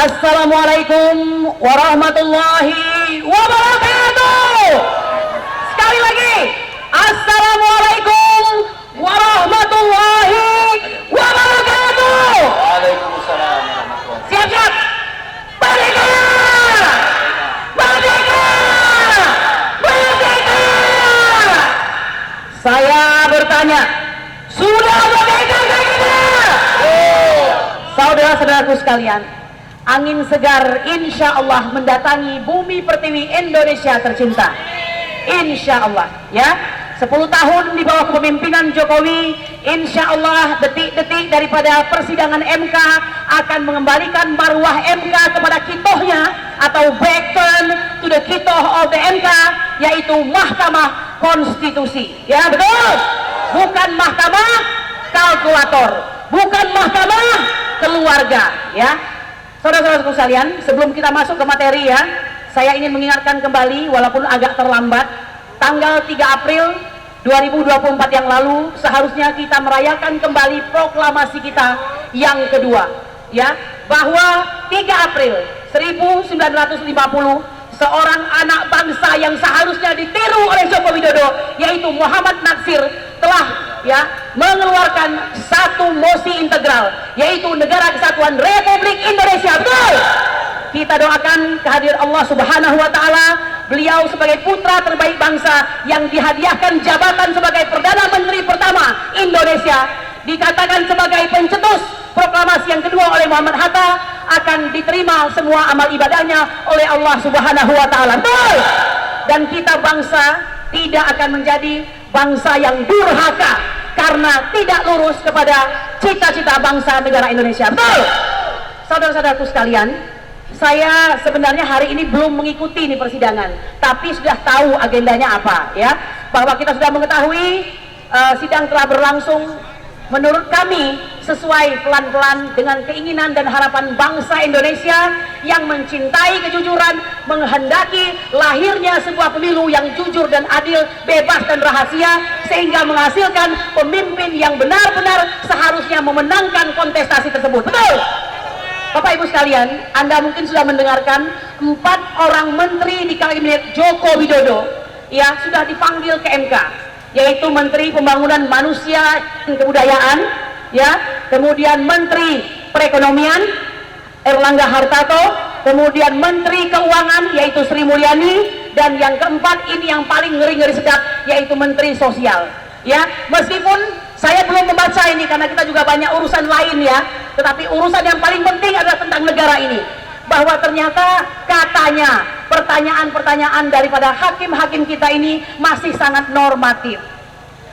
Assalamualaikum warahmatullahi wabarakatuh. Sekali lagi, Assalamualaikum warahmatullahi wabarakatuh. Waalaikumsalam warahmatullahi. Siap-siap. Merdeka! Merdeka! Merdeka! Saya bertanya, sudah merdeka tidak? Saudara-saudaraku sekalian, angin segar insya Allah mendatangi bumi pertiwi Indonesia tercinta. Insya Allah, ya. 10 tahun di bawah kepemimpinan Jokowi, insya Allah detik-detik daripada persidangan MK akan mengembalikan marwah MK kepada kitohnya, atau back turn to the kitoh of the MK, yaitu Mahkamah Konstitusi. Ya betul, bukan mahkamah kalkulator, bukan mahkamah keluarga. Ya, saudara-saudaraku sekalian, sebelum kita masuk ke materi, ya, saya ingin mengingatkan kembali, walaupun agak terlambat, tanggal 3 April 2024 yang lalu seharusnya kita merayakan kembali proklamasi kita yang kedua, ya, bahwa 3 April 1950 seorang anak bangsa yang seharusnya ditiru oleh Joko Widodo, yaitu Muhammad Natsir, telah, ya, mengeluarkan satu mosi integral, yaitu Negara Kesatuan Republik Indonesia. Betul. Kita doakan kehadiran Allah Subhanahu wa Ta'ala, beliau sebagai putra terbaik bangsa yang dihadiahkan jabatan sebagai Perdana Menteri pertama Indonesia, dikatakan sebagai pencetus proklamasi yang kedua oleh Muhammad Hatta, akan diterima semua amal ibadahnya oleh Allah Subhanahu wa Ta'ala. Betul. Dan kita bangsa tidak akan menjadi bangsa yang durhaka karena tidak lurus kepada cita-cita bangsa negara Indonesia. Betul. Saudara-saudaraku sekalian, saya sebenarnya hari ini belum mengikuti ini persidangan, tapi sudah tahu agendanya apa, ya, bahwa kita sudah mengetahui sidang telah berlangsung menurut kami sesuai pelan-pelan dengan keinginan dan harapan bangsa Indonesia yang mencintai kejujuran, menghendaki lahirnya sebuah pemilu yang jujur dan adil, bebas dan rahasia, sehingga menghasilkan pemimpin yang benar-benar seharusnya memenangkan kontestasi tersebut. Betul. Bapak Ibu sekalian, Anda mungkin sudah mendengarkan 4 orang menteri di kabinet Joko Widodo, ya, sudah dipanggil ke MK, yaitu Menteri Pembangunan Manusia dan Kebudayaan, ya, kemudian Menteri Perekonomian Erlangga Hartarto, kemudian Menteri Keuangan yaitu Sri Mulyani, dan yang keempat ini yang paling ngeri-ngeri sedap, yaitu Menteri Sosial. Ya, meskipun saya belum membaca ini karena kita juga banyak urusan lain, ya, tetapi urusan yang paling penting adalah tentang negara ini, bahwa ternyata katanya pertanyaan-pertanyaan daripada hakim-hakim kita ini masih sangat normatif.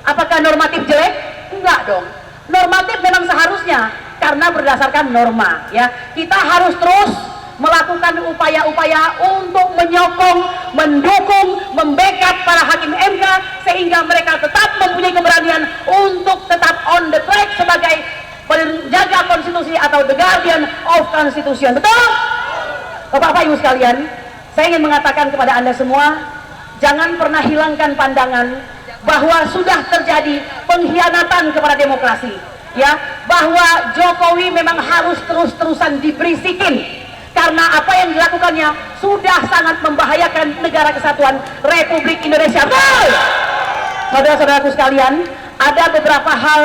Apakah normatif jelek? Enggak dong. Normatif memang seharusnya karena berdasarkan norma, ya. Kita harus terus melakukan upaya-upaya untuk menyokong, mendukung, membackup para hakim MK sehingga mereka tetap mempunyai keberanian untuk tetap on the track sebagai penjaga konstitusi atau the guardian of constitution. Betul? Bapak Ibu sekalian, saya ingin mengatakan kepada Anda semua, jangan pernah hilangkan pandangan bahwa sudah terjadi pengkhianatan kepada demokrasi, ya, bahwa Jokowi memang harus terus-terusan diberisikin karena apa yang dilakukannya sudah sangat membahayakan Negara Kesatuan Republik Indonesia. Betul! Saudara-saudaraku sekalian, ada beberapa hal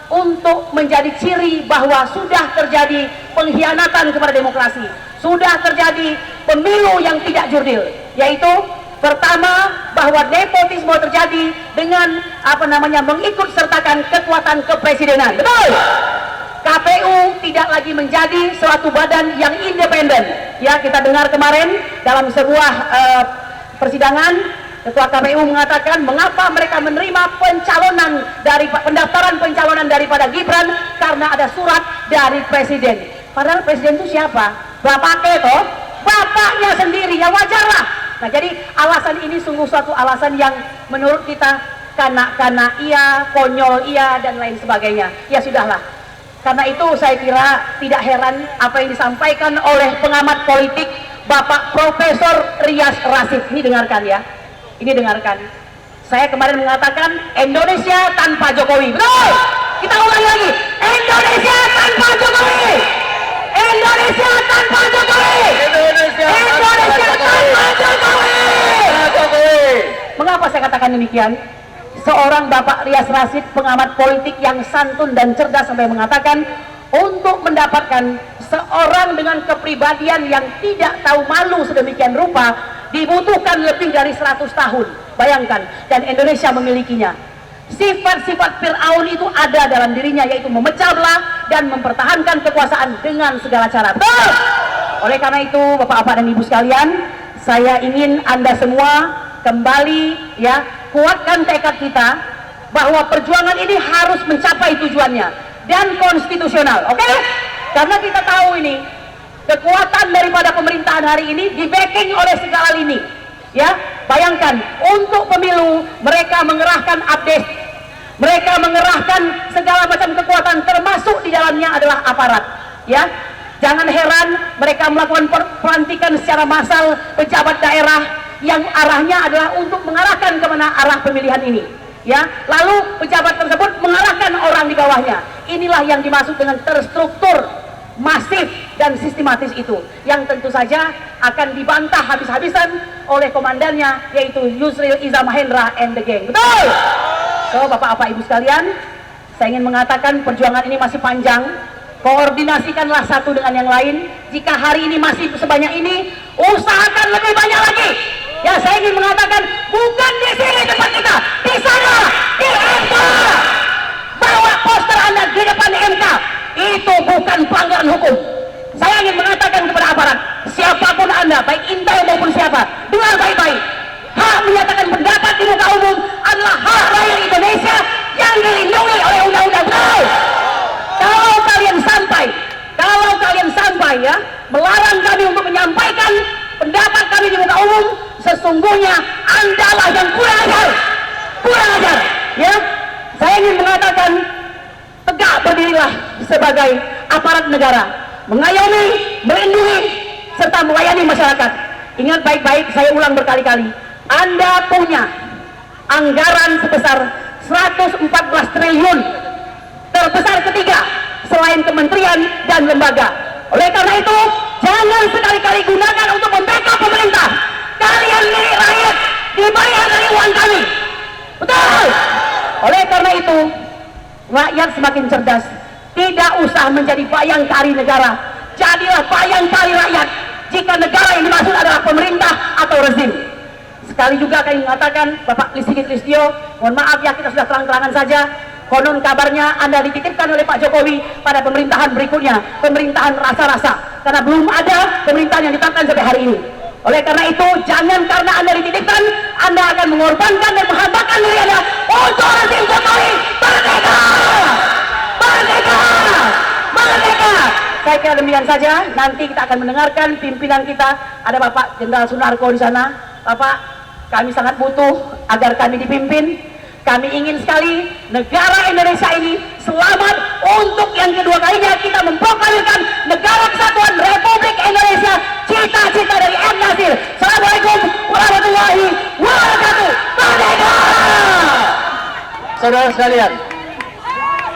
untuk menjadi ciri bahwa sudah terjadi pengkhianatan kepada demokrasi, sudah terjadi pemilu yang tidak jurdil, yaitu pertama, bahwa nepotisme terjadi dengan mengikut sertakan kekuatan kepresidenan. Betul. KPU tidak lagi menjadi suatu badan yang independen. Ya, kita dengar kemarin dalam sebuah persidangan, Ketua KPU mengatakan mengapa mereka menerima pencalonan dari pendaftaran pencalonan daripada Gibran karena ada surat dari presiden. Padahal presiden itu siapa? Bapaknya toh, bapaknya sendiri, ya wajarlah. Nah, jadi alasan ini sungguh suatu alasan yang menurut kita kanak-kanak iya, konyol iya, dan lain sebagainya. Ya sudahlah. Karena itu saya kira tidak heran apa yang disampaikan oleh pengamat politik Bapak Profesor Rias Rasid. Ini dengarkan, ya. Ini dengarkan. Saya kemarin mengatakan Indonesia tanpa Jokowi. Betul. Kita ulangi lagi. Indonesia tanpa Jokowi. Indonesia tanpa Jokowi. saya katakan demikian? Seorang Bapak Rias Rasyid, pengamat politik yang santun dan cerdas, sampai mengatakan untuk mendapatkan seorang dengan kepribadian yang tidak tahu malu sedemikian rupa dibutuhkan lebih dari 100 tahun. Bayangkan, dan Indonesia memilikinya. Sifat-sifat Fir'aun itu ada dalam dirinya, yaitu memecah belah dan mempertahankan kekuasaan dengan segala cara. Betul! Oleh karena itu, Bapak-bapak dan Ibu sekalian, saya ingin Anda semua kembali, ya, kuatkan tekad kita bahwa perjuangan ini harus mencapai tujuannya dan konstitusional. Oke? Karena kita tahu ini kekuatan daripada pemerintahan hari ini di backing oleh segala lini. Ya, bayangkan untuk pemilu mereka mengerahkan update, mereka mengerahkan segala macam kekuatan, termasuk di dalamnya adalah aparat. Ya, jangan heran mereka melakukan pelantikan secara massal pejabat daerah yang arahnya adalah untuk mengarahkan kemana arah pemilihan ini. Ya, lalu pejabat tersebut mengarahkan orang di bawahnya. Inilah yang dimaksud dengan terstruktur, masif dan sistematis itu, yang tentu saja akan dibantah habis-habisan oleh komandannya, yaitu Yusril Iza Mahendra and the gang. Betul? So, Bapak-bapak Ibu sekalian, saya ingin mengatakan perjuangan ini masih panjang. Koordinasikanlah satu dengan yang lain. Jika hari ini masih sebanyak ini, usahakan lebih banyak lagi. Ya, saya ingin mengatakan bukan di sini tempat kita, di sana, di MK. Bawa poster Anda di depan MK. Itu bukan pelanggaran hukum. Saya ingin mengatakan kepada aparat, siapapun Anda, baik intel maupun siapa, dengar baik-baik. Hak menyatakan pendapat di muka umum adalah hak rakyat Indonesia yang dilindungi oleh undang-undang. Kalau kalian sampai ya melarang kami untuk menyampaikan pendapat kami di muka umum, sesungguhnya Anda lah yang kurang ajar. Ya, saya ingin mengatakan tegak berdirilah sebagai aparat negara, mengayomi, melindungi, serta melayani masyarakat. Ingat baik-baik, saya ulang berkali-kali, Anda punya anggaran sebesar 114 triliun, terbesar ketiga selain kementerian dan lembaga. Oleh karena itu, jangan sekali-kali gunakan untuk membackup pemerintah. Kalian milik rakyat, dibayar dari uang kami. Betul? Oleh karena itu, rakyat semakin cerdas. Tidak usah menjadi bayangkari negara, jadilah bayangkari rakyat. Jika negara yang dimaksud adalah pemerintah atau rezim. Sekali juga kami mengatakan, Bapak Sigit Listio, mohon maaf ya, kita sudah terang-terangan saja. Konon kabarnya Anda dititipkan oleh Pak Jokowi pada pemerintahan berikutnya, pemerintahan rasa-rasa, karena belum ada pemerintahan yang ditetapkan sampai hari ini. Oleh karena itu, jangan karena Anda dititipkan, Anda akan mengorbankan dan menghambakan diri Anda untuk rezim Jokowi. Merdeka! Merdeka! Merdeka! Saya kira demikian saja. Nanti kita akan mendengarkan pimpinan kita. Ada Bapak Jenderal Sunarko di sana. Bapak, kami sangat butuh agar kami dipimpin. Kami ingin sekali negara Indonesia ini selamat. Untuk yang kedua kalinya kita memproklamirkan negara kesatuan Republik Indonesia, cita-cita dari M. Nasir. Assalamualaikum warahmatullahi wabarakatuh. Merdeka! Saudara sekalian,